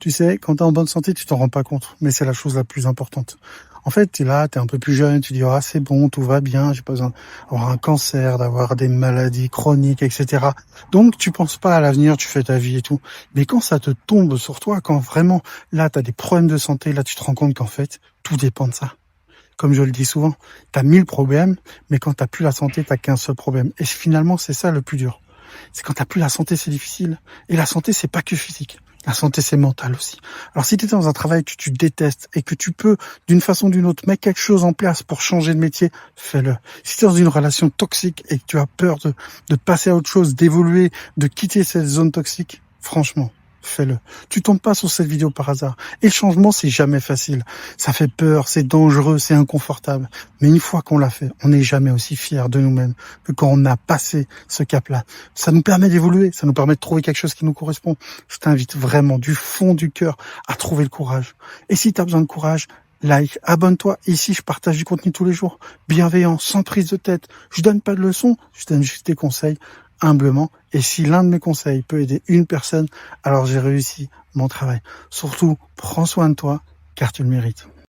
Tu sais, quand t'es en bonne santé, tu t'en rends pas compte, mais c'est la chose la plus importante. En fait, t'es là, t'es un peu plus jeune, tu dis, ah, c'est bon, tout va bien, j'ai pas besoin d'avoir un cancer, d'avoir des maladies chroniques, etc. Donc, tu penses pas à l'avenir, tu fais ta vie et tout. Mais quand ça te tombe sur toi, quand vraiment, là, t'as des problèmes de santé, là, tu te rends compte qu'en fait, tout dépend de ça. Comme je le dis souvent, t'as 1000 problèmes, mais quand t'as plus la santé, t'as qu'un seul problème. Et finalement, c'est ça le plus dur. C'est quand t'as plus la santé, c'est difficile. Et la santé, c'est pas que physique. La santé, c'est mental aussi. Alors, si tu es dans un travail que tu détestes et que tu peux, d'une façon ou d'une autre, mettre quelque chose en place pour changer de métier, fais-le. Si tu es dans une relation toxique et que tu as peur de passer à autre chose, d'évoluer, de quitter cette zone toxique, franchement, fais-le. Tu tombes pas sur cette vidéo par hasard. Et le changement, c'est jamais facile. Ça fait peur, c'est dangereux, c'est inconfortable. Mais une fois qu'on l'a fait, on n'est jamais aussi fier de nous-mêmes que quand on a passé ce cap-là. Ça nous permet d'évoluer, ça nous permet de trouver quelque chose qui nous correspond. Je t'invite vraiment du fond du cœur à trouver le courage. Et si tu as besoin de courage, like, abonne-toi. Ici, je partage du contenu tous les jours. Bienveillant, sans prise de tête. Je donne pas de leçons, je donne juste des conseils humblement. Et si l'un de mes conseils peut aider une personne, alors j'ai réussi mon travail. Surtout, prends soin de toi, car tu le mérites.